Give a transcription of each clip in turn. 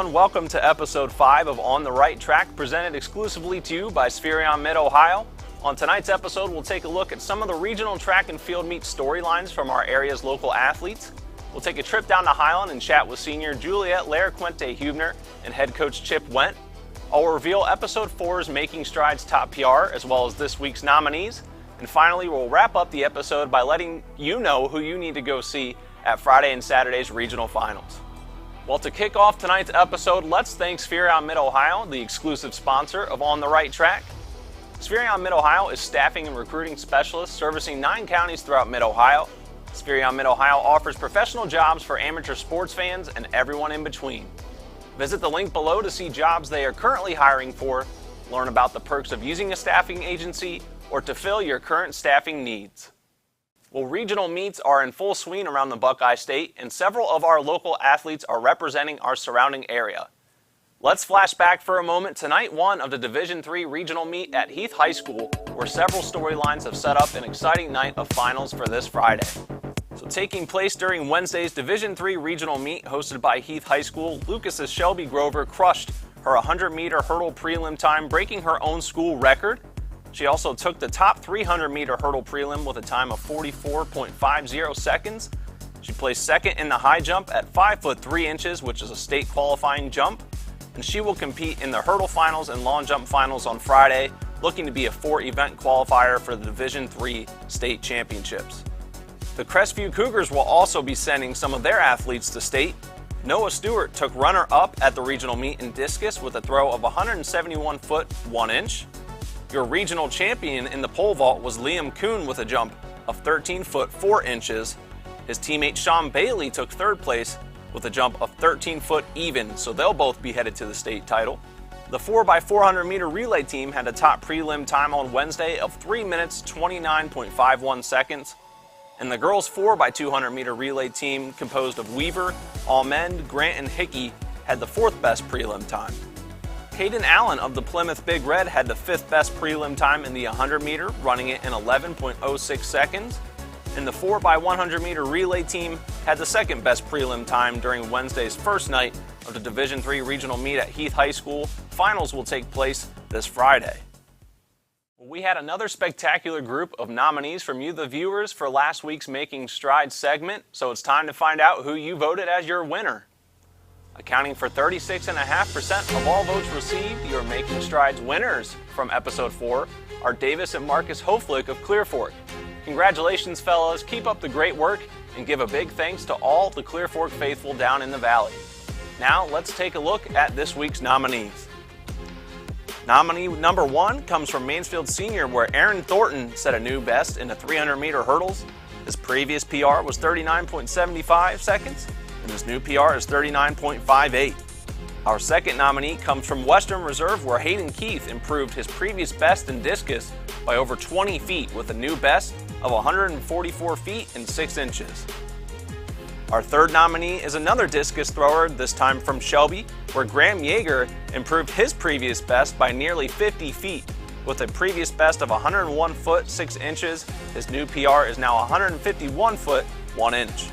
everyone. Welcome to episode 5 of On the Right Track, presented exclusively to you by Spherion-Mid, Ohio. On tonight's episode, we'll take a look at some of the regional track and field meet storylines from our area's local athletes. We'll take a trip down to Highland and chat with senior Juliette Laracuente-Huebner and head coach Chip Wendt. I'll reveal episode 4's Making Strides top PR, as well as this week's nominees. And finally, we'll wrap up the episode by letting you know who you need to go see at Friday and Saturday's regional finals. Well, to kick off tonight's episode, let's thank Spherion-Mid, Ohio, the exclusive sponsor of On the Right Track. Spherion-Mid, Ohio is staffing and recruiting specialists servicing 9 counties throughout Mid-Ohio. Spherion-Mid, Ohio offers professional jobs for amateur sports fans and everyone in between. Visit the link below to see jobs they are currently hiring for, learn about the perks of using a staffing agency, or to fill your current staffing needs. Well, regional meets are in full swing around the Buckeye State, and several of our local athletes are representing our surrounding area. Let's flash back for a moment to night 1 of the Division III regional meet at Heath High School, where several storylines have set up an exciting night of finals for this Friday. So taking place during Wednesday's Division III regional meet hosted by Heath High School, Lucas's Shelby Grover crushed her 100-meter hurdle prelim time, breaking her own school record. She also took the top 300-meter hurdle prelim with a time of 44.50 seconds. She placed second in the high jump at 5 foot 3 inches, which is a state qualifying jump. And she will compete in the hurdle finals and long jump finals on Friday, looking to be a 4-event qualifier for the Division III state championships. The Crestview Cougars will also be sending some of their athletes to state. Noah Stewart took runner-up at the regional meet in discus with a throw of 171 foot 1 inch. Your regional champion in the pole vault was Liam Kuhn with a jump of 13 foot 4 inches. His teammate Sean Bailey took 3rd place with a jump of 13 foot even, so they'll both be headed to the state title. The 4x400 meter relay team had a top prelim time on Wednesday of 3 minutes 29.51 seconds. And the girls 4x200 meter relay team, composed of Weaver, Almond, Grant, and Hickey, had the 4th best prelim time. Hayden Allen of the Plymouth Big Red had the 5th best prelim time in the 100 meter, running it in 11.06 seconds. And the 4x100 meter relay team had the 2nd best prelim time during Wednesday's first night of the Division III regional meet at Heath High School. Finals will take place this Friday. We had another spectacular group of nominees from you, the viewers, for last week's Making Strides segment, so it's time to find out who you voted as your winner. Accounting for 36.5% of all votes received, your Making Strides winners from episode 4 are Davis and Marcus Hoflick of Clear Fork. Congratulations, fellas. Keep up the great work, and give a big thanks to all the Clear Fork faithful down in the valley. Now, let's take a look at this week's nominees. Nominee number 1 comes from Mansfield Senior, where Aaron Thornton set a new best in the 300-meter hurdles. His previous PR was 39.75 seconds, and his new PR is 39.58. Our second nominee comes from Western Reserve, where Hayden Keith improved his previous best in discus by over 20 feet with a new best of 144 feet and 6 inches. Our third nominee is another discus thrower, this time from Shelby, where Graham Yeager improved his previous best by nearly 50 feet with a previous best of 101 foot 6 inches. His new PR is now 151 foot 1 inch.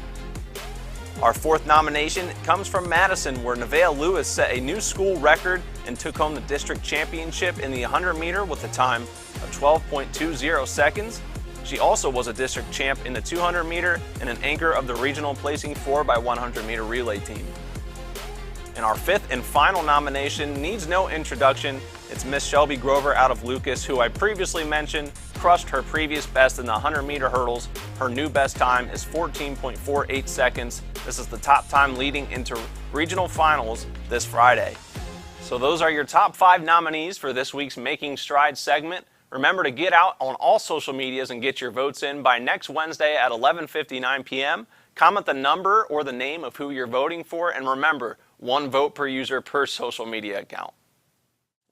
Our fourth nomination comes from Madison, where Nevaeh Lewis set a new school record and took home the district championship in the 100 meter with a time of 12.20 seconds. She also was a district champ in the 200 meter and an anchor of the regional placing 4x100 meter relay team. And our fifth and final nomination needs no introduction. It's Miss Shelby Grover out of Lucas, who I previously mentioned crushed her previous best in the 100 meter hurdles. Her new best time is 14.48 seconds. This is the top time leading into regional finals this Friday. So those are your top 5 nominees for this week's Making Strides segment. Remember to get out on all social medias and get your votes in by next Wednesday at 11:59 p.m. Comment the number or the name of who you're voting for, and remember, 1 vote per user per social media account.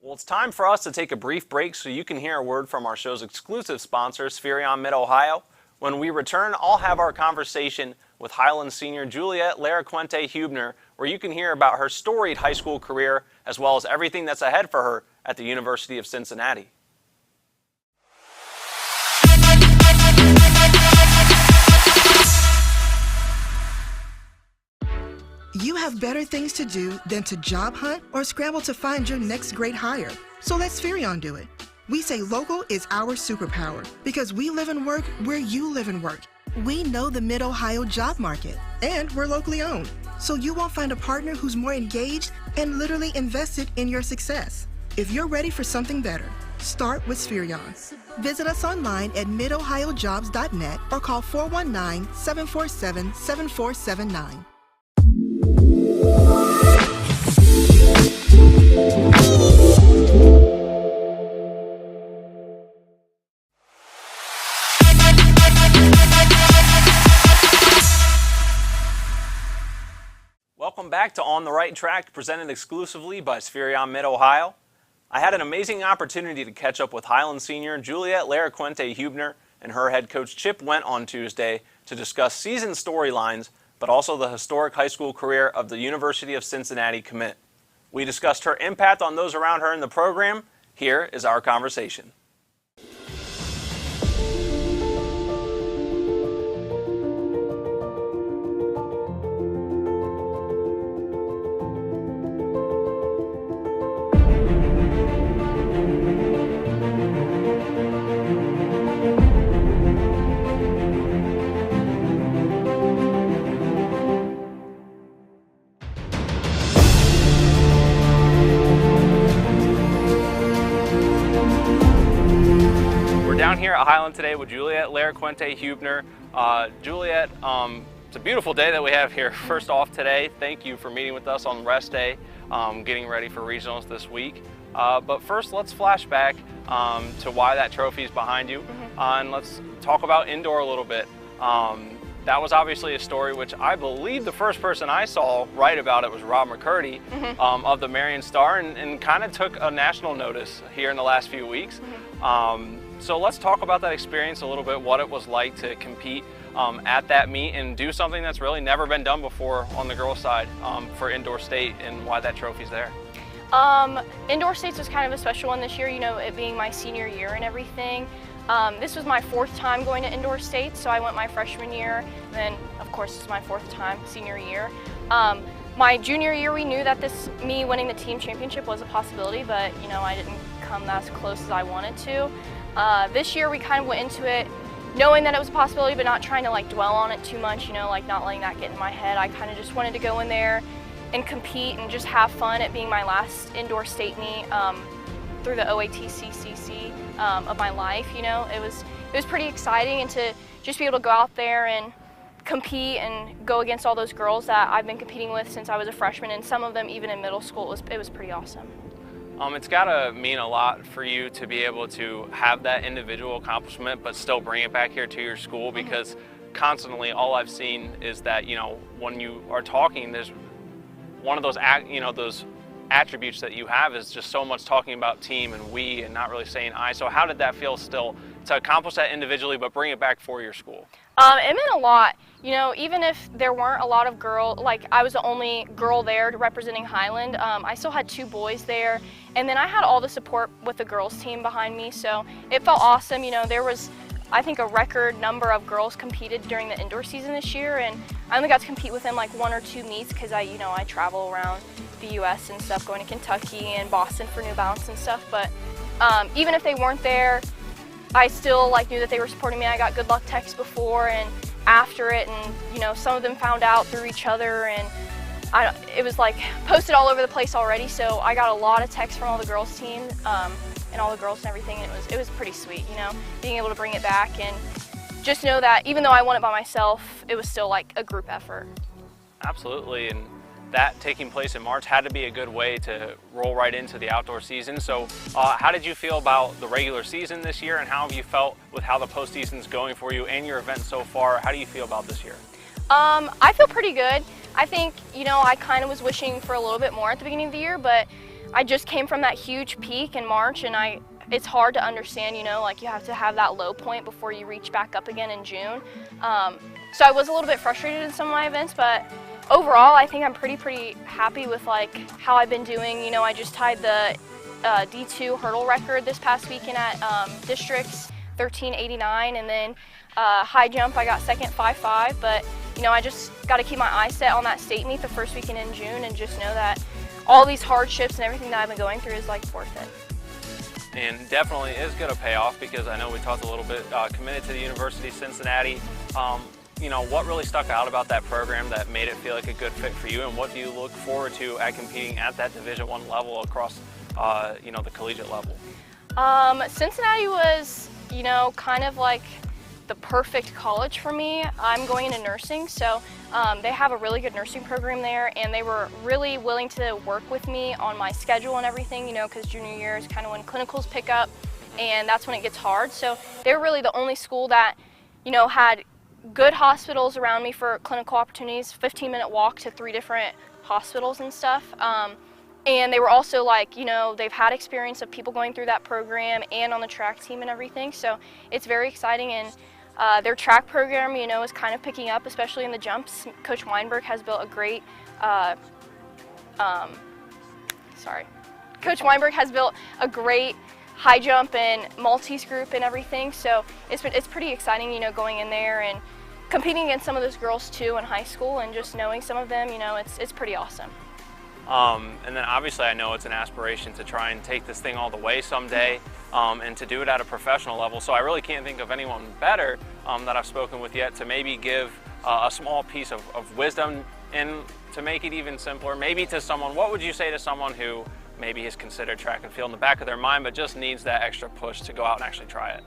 Well, it's time for us to take a brief break so you can hear a word from our show's exclusive sponsor, Spherion-Mid, Ohio. When we return, I'll have our conversation with Highland senior Juliette Laracuente-Huebner, where you can hear about her storied high school career as well as everything that's ahead for her at the University of Cincinnati. You have better things to do than to job hunt or scramble to find your next great hire. So let Spherion do it. We say local is our superpower because we live and work where you live and work. We know the Mid-Ohio job market, and we're locally owned. So you won't find a partner who's more engaged and literally invested in your success. If you're ready for something better, start with Spherion. Visit us online at midohiojobs.net or call 419-747-7479. Welcome back to On the Right Track, presented exclusively by Spherion-Mid, Ohio. I had an amazing opportunity to catch up with Highland senior Juliette Laracuente-Huebner and her head coach Chip Went on Tuesday to discuss season storylines, but also the historic high school career of the University of Cincinnati commit. We discussed her impact on those around her in the program. Here is our conversation. Down here at Highland today with Juliette Laracuente-Huebner. Juliette, it's a beautiful day that we have here. First off today, thank you for meeting with us on rest day, getting ready for regionals this week. But first, let's flash back to why that trophy is behind you, and let's talk about indoor a little bit. That was obviously a story which I believe the first person I saw write about it was Rob McCurdy of the Marion Star, and kind of took a national notice here in the last few weeks. So let's talk about that experience a little bit, what it was like to compete at that meet and do something that's really never been done before on the girls' side for indoor state, and why that trophy's there. Indoor states was kind of a special one this year, you know, it being my senior year and everything. This was my fourth time going to indoor states, so I went my freshman year, and then of course it's my fourth time senior year. My junior year we knew that me winning the team championship was a possibility, but you know, I didn't come as close as I wanted to. This year we kind of went into it knowing that it was a possibility, but not trying to like dwell on it too much, you know, like not letting that get in my head. I kind of just wanted to go in there and compete and just have fun at being my last indoor state meet through the OATCCC of my life. You know, it was pretty exciting, and to just be able to go out there and compete and go against all those girls that I've been competing with since I was a freshman, and some of them even in middle school, it was pretty awesome. It's got to mean a lot for you to be able to have that individual accomplishment but still bring it back here to your school, because constantly all I've seen is that, you know, when you are talking, there's one of those, you know, those attributes that you have is just so much talking about team and we, and not really saying I. So how did that feel still to accomplish that individually but bring it back for your school? It meant a lot. You know, even if there weren't a lot of girls, like I was the only girl there representing Highland, I still had two boys there, and then I had all the support with the girls team behind me, so it felt awesome. You know, there was, I think, a record number of girls competed during the indoor season this year, and I only got to compete within like one or two meets because I travel around the U.S. and stuff, going to Kentucky and Boston for New Balance and stuff. But even if they weren't there, I still knew that they were supporting me. I got good luck texts before and after it, and you know, some of them found out through each other, and it was like posted all over the place already. So I got a lot of texts from all the girls team and all the girls and everything, and it was pretty sweet, you know, being able to bring it back and just know that even though I won it by myself, it was still like a group effort. Absolutely, and that taking place in March had to be a good way to roll right into the outdoor season. So how did you feel about the regular season this year, and how have you felt with how the postseason's going for you and your event so far? How do you feel about this year? I feel pretty good. I think, you know, I kind of was wishing for a little bit more at the beginning of the year, but I just came from that huge peak in March, and it's hard to understand, you know, like you have to have that low point before you reach back up again in June. So I was a little bit frustrated in some of my events, but overall, I think I'm pretty happy with like how I've been doing. You know, I just tied the D2 hurdle record this past weekend at districts, 13:89, and then high jump I got second 5.5. But I just got to keep my eyes set on that state meet the first weekend in June and just know that all these hardships and everything that I've been going through is like worth it. And definitely is going to pay off, because I know we talked a little bit, committed to the University of Cincinnati. What really stuck out about that program that made it feel like a good fit for you, and what do you look forward to at competing at that Division I level across, the collegiate level? Cincinnati was, kind of like the perfect college for me. I'm going into nursing, so they have a really good nursing program there, and they were really willing to work with me on my schedule and everything, because junior year is kind of when clinicals pick up, and that's when it gets hard. So they were really the only school that, had good hospitals around me for clinical opportunities, 15-minute walk to 3 different hospitals and stuff. And they were also like, they've had experience of people going through that program and on the track team and everything. So it's very exciting, and their track program, is kind of picking up, especially in the jumps. Coach Weinberg has built a great, Coach Weinberg has built a great high jump and Maltese group and everything. So it's pretty exciting, going in there and competing against some of those girls too in high school, and just knowing some of them, it's pretty awesome. And then obviously I know it's an aspiration to try and take this thing all the way someday, and to do it at a professional level. So I really can't think of anyone better that I've spoken with yet to maybe give a small piece of wisdom, and to make it even simpler, maybe to someone, what would you say to someone who maybe has considered track and field in the back of their mind but just needs that extra push to go out and actually try it?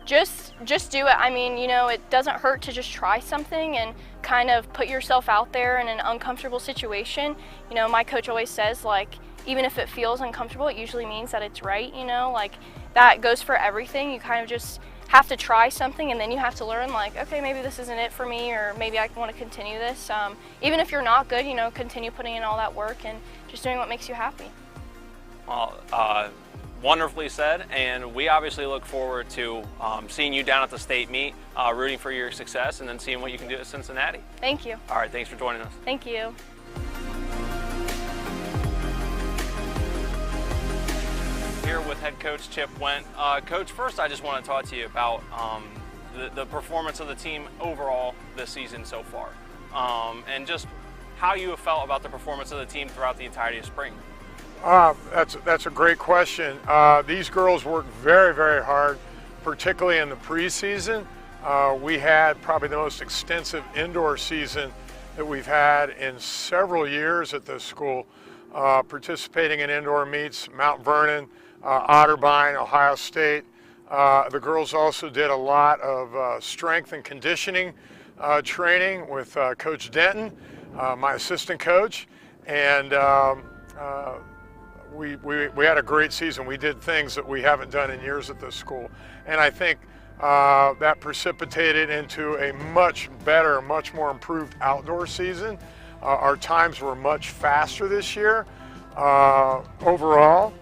Just do it. I mean, it doesn't hurt to just try something and kind of put yourself out there in an uncomfortable situation. My coach always says, like, even if it feels uncomfortable, it usually means that it's right, like that goes for everything. You kind of just have to try something, and then you have to learn, like, okay, maybe this isn't it for me, or maybe I want to continue this. Even if you're not good, continue putting in all that work and just doing what makes you happy. Well, wonderfully said, and we obviously look forward to seeing you down at the state meet, rooting for your success, and then seeing what you can do at Cincinnati. Thank you. All right, thanks for joining us. Thank you. Here with head coach Chip Went. Coach, first I just want to talk to you about the performance of the team overall this season so far, and just how you have felt about the performance of the team throughout the entirety of spring. That's a great question. These girls worked very, very hard, particularly in the preseason. We had probably the most extensive indoor season that we've had in several years at this school, participating in indoor meets, Mount Vernon, Otterbein, Ohio State. The girls also did a lot of strength and conditioning training with Coach Denton, my assistant coach, and we had a great season. We did things that we haven't done in years at this school, and I think that precipitated into a much better, much more improved outdoor season. Our times were much faster this year overall,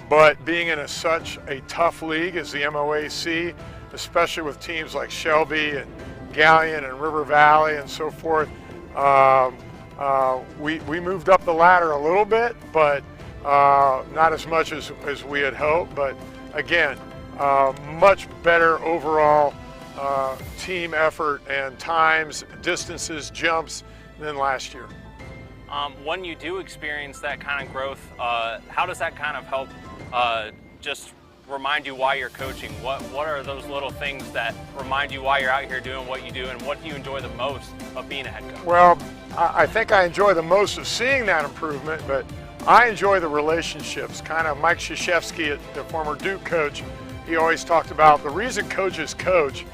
but being in such a tough league as the MOAC, especially with teams like Shelby and Galleon and River Valley and so forth, we moved up the ladder a little bit, but not as much as we had hoped. But again, much better overall team effort and times, distances, jumps than last year. When you do experience that kind of growth, how does that kind of help just remind you why you're coaching? What are those little things that remind you why you're out here doing what you do, and what do you enjoy the most of being a head coach? Well, I think I enjoy the most of seeing that improvement, but I enjoy the relationships. Kind of Mike Krzyzewski, the former Duke coach, he always talked about the reason coaches coach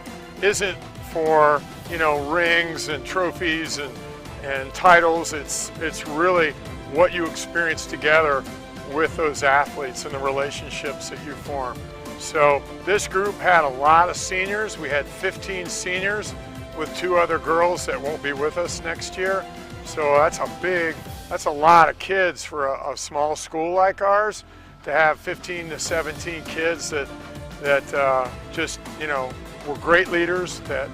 isn't for, rings and trophies and titles. It's really what you experience together with those athletes and the relationships that you form. So this group had a lot of seniors. We had 15 seniors with 2 other girls that won't be with us next year. So that's a lot of kids for a small school like ours, to have 15 to 17 kids that just, were great leaders that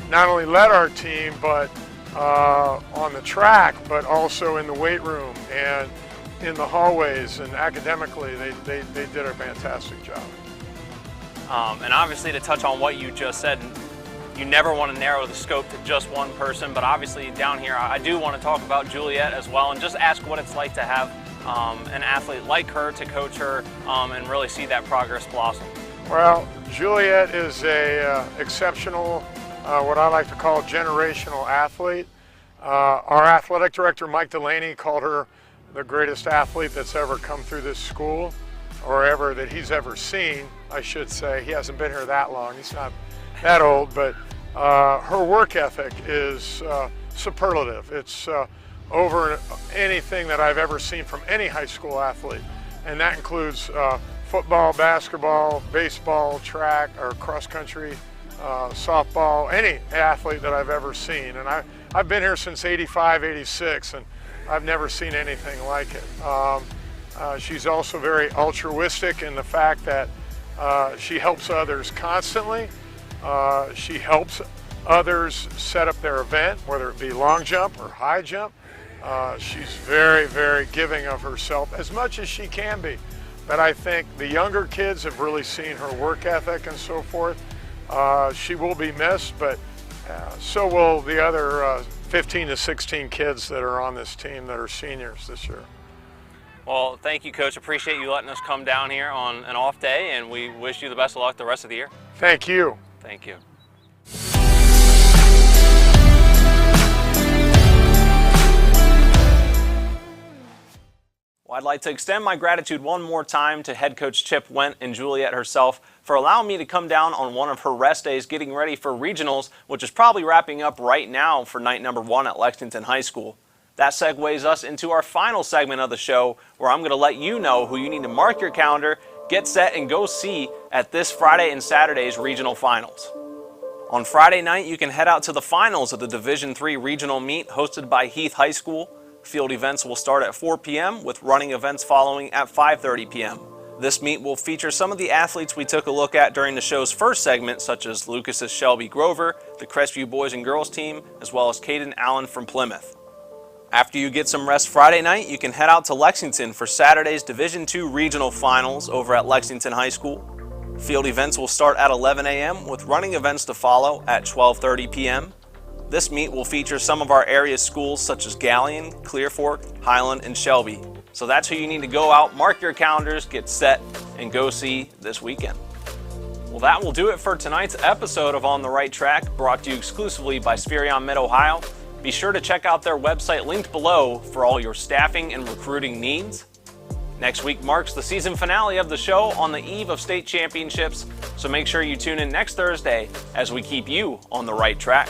not only led our team, but on the track, but also in the weight room and in the hallways, and academically they did a fantastic job. And obviously, to touch on what you just said, you never want to narrow the scope to just one person, but obviously down here I do want to talk about Juliette as well and just ask what it's like to have an athlete like her to coach her and really see that progress blossom. Well, Juliette is a exceptional, what I like to call generational athlete. Our athletic director, Mike Delaney, called her the greatest athlete that's ever come through this school, or ever that he's ever seen, I should say. He hasn't been here that long. He's not that old, but her work ethic is superlative. It's over anything that I've ever seen from any high school athlete, and that includes football, basketball, baseball, track, or cross country, softball, any athlete that I've ever seen. And I've been here since '85, '86, and I've never seen anything like it. She's also very altruistic in the fact that she helps others constantly. She helps others set up their event, whether it be long jump or high jump. She's very, very giving of herself, as much as she can be. But I think the younger kids have really seen her work ethic and so forth. She will be missed, but so will the other 15 to 16 kids that are on this team that are seniors this year. Well, thank you, Coach. Appreciate you letting us come down here on an off day, and we wish you the best of luck the rest of the year. Thank you. Thank you. Well, I'd like to extend my gratitude one more time to head coach Chip Wendt and Juliette herself for allowing me to come down on one of her rest days getting ready for regionals, which is probably wrapping up right now for night number 1 at Lexington High School. That segues us into our final segment of the show, where I'm going to let you know who you need to mark your calendar, get set, and go see at this Friday and Saturday's regional finals. On Friday night, you can head out to the finals of the Division III regional meet hosted by Heath High School. Field events will start at 4 p.m. with running events following at 5:30 p.m. This meet will feature some of the athletes we took a look at during the show's first segment, such as Lucas's Shelby Grover, the Crestview boys and girls team, as well as Caden Allen from Plymouth. After you get some rest Friday night, you can head out to Lexington for Saturday's Division II regional finals over at Lexington High School. Field events will start at 11 a.m. with running events to follow at 12:30 p.m. This meet will feature some of our area schools such as Galleon, Clear Fork, Highland, and Shelby. So that's who you need to go out, mark your calendars, get set, and go see this weekend. Well, that will do it for tonight's episode of On the Right Track, brought to you exclusively by Spherion-Mid, Ohio. Be sure to check out their website linked below for all your staffing and recruiting needs. Next week marks the season finale of the show on the eve of state championships, so make sure you tune in next Thursday as we keep you on the right track.